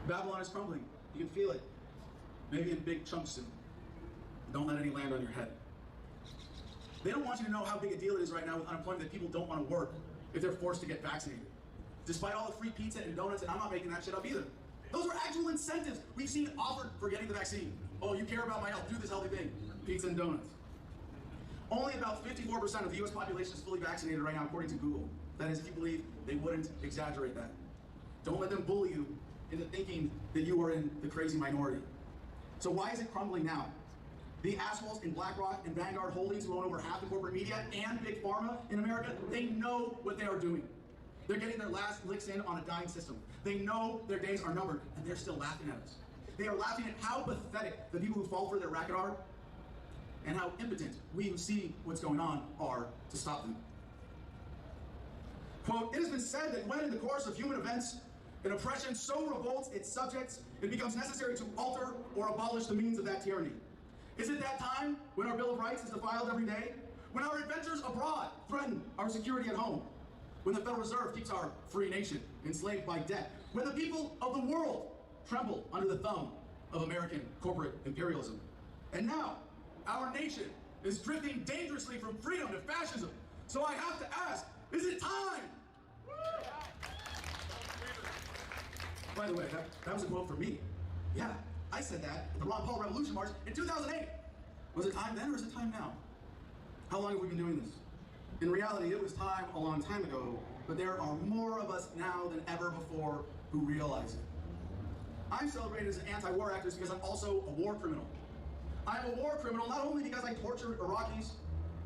Babylon is crumbling. You can feel it. Maybe in big chunks soon. Don't let any land on your head. They don't want you to know how big a deal it is right now with unemployment that people don't want to work if they're forced to get vaccinated. Despite all the free pizza and donuts, and I'm not making that shit up either. Those were actual incentives we've seen offered for getting the vaccine. Oh, you care about my health, do this healthy thing. Pizza and donuts. Only about 54% of the US population is fully vaccinated right now, according to Google. That is, if you believe, they wouldn't exaggerate that. Don't let them bully you into thinking that you are in the crazy minority. So why is it crumbling now? The assholes in BlackRock and Vanguard Holdings, who own over half the corporate media, and Big Pharma in America, they know what they are doing. They're getting their last licks in on a dying system. They know their days are numbered, and they're still laughing at us. They are laughing at how pathetic the people who fall for their racket are, and how impotent we who see what's going on are to stop them. Quote, "It has been said that when in the course of human events, an oppression so revolts its subjects, it becomes necessary to alter or abolish the means of that tyranny. Is it that time when our Bill of Rights is defiled every day? When our adventures abroad threaten our security at home? When the Federal Reserve keeps our free nation enslaved by debt? When the people of the world tremble under the thumb of American corporate imperialism? And now, our nation is drifting dangerously from freedom to fascism. So I have to ask, is it time?" By the way, that was a quote from me. Yeah, I said that at the Ron Paul Revolution March in 2008. Was it time then or is it time now? How long have we been doing this? In reality, it was time a long time ago, but there are more of us now than ever before who realize it. I'm celebrated as an anti-war activist because I'm also a war criminal. I'm a war criminal not only because I tortured Iraqis,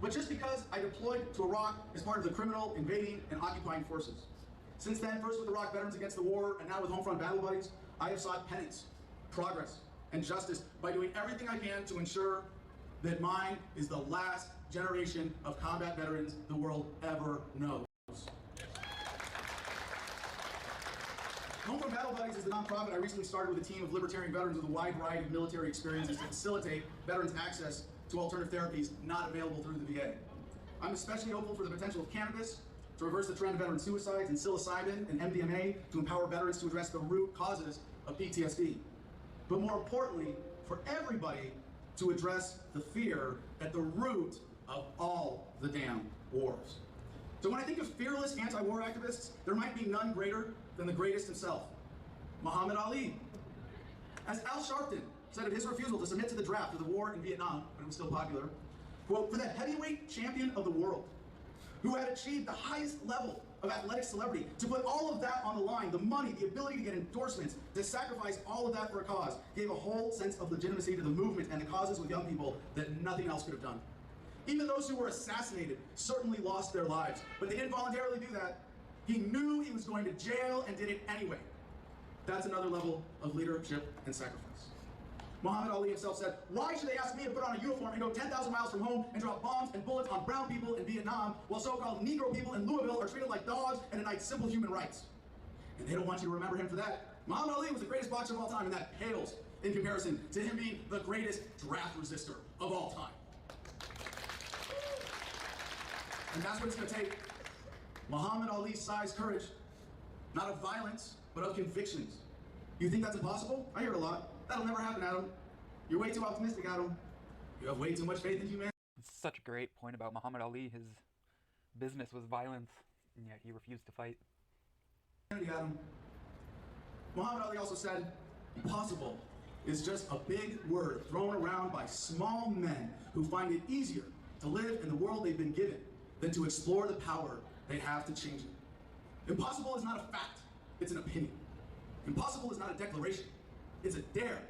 but just because I deployed to Iraq as part of the criminal invading and occupying forces. Since then, first with Iraq Veterans Against the War, and now with Homefront Battle Buddies, I have sought penance, progress, and justice by doing everything I can to ensure that mine is the last generation of combat veterans the world ever knows. Homefront Battle Buddies is the nonprofit I recently started with a team of libertarian veterans with a wide variety of military experiences to facilitate veterans' access to alternative therapies not available through the VA. I'm especially hopeful for the potential of cannabis to reverse the trend of veteran suicides, and psilocybin and MDMA to empower veterans to address the root causes of PTSD. But more importantly, for everybody to address the fear at the root of all the damn wars. So when I think of fearless anti-war activists, there might be none greater than the greatest himself, Muhammad Ali. As Al Sharpton said of his refusal to submit to the draft of the war in Vietnam, when it was still popular, quote, "For the heavyweight champion of the world, who had achieved the highest level of athletic celebrity, to put all of that on the line, the money, the ability to get endorsements, to sacrifice all of that for a cause, gave a whole sense of legitimacy to the movement and the causes with young people that nothing else could have done. Even those who were assassinated certainly lost their lives, but they didn't voluntarily do that. He knew he was going to jail and did it anyway." That's another level of leadership and sacrifice. Muhammad Ali himself said, "Why should they ask me to put on a uniform and go 10,000 miles from home and drop bombs and bullets on brown people in Vietnam, while so-called Negro people in Louisville are treated like dogs and denied simple human rights?" And they don't want you to remember him for that. Muhammad Ali was the greatest boxer of all time, and that pales in comparison to him being the greatest draft resistor of all time. And that's what it's going to take. Muhammad Ali's size courage, not of violence, but of convictions. You think that's impossible? I hear it a lot. That'll never happen, Adam. You're way too optimistic, Adam. You have way too much faith in humanity. It's such a great point about Muhammad Ali. His business was violence, and yet he refused to fight. Adam. Muhammad Ali also said, "Impossible is just a big word thrown around by small men who find it easier to live in the world they've been given than to explore the power they have to change it. Impossible is not a fact, it's an opinion. Impossible is not a declaration, it's a dare.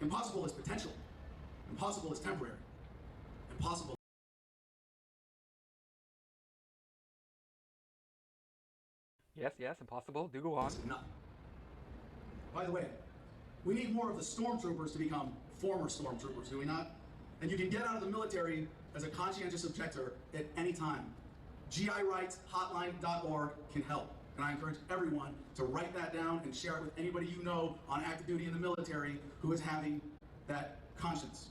Impossible is potential. Impossible is temporary. Impossible." Yes, impossible. Do go on. Nothing. By the way, we need more of the stormtroopers to become former stormtroopers, do we not? And you can get out of the military as a conscientious objector at any time. GIRightshotline.org can help. And I encourage everyone to write that down and share it with anybody you know on active duty in the military who is having that conscience.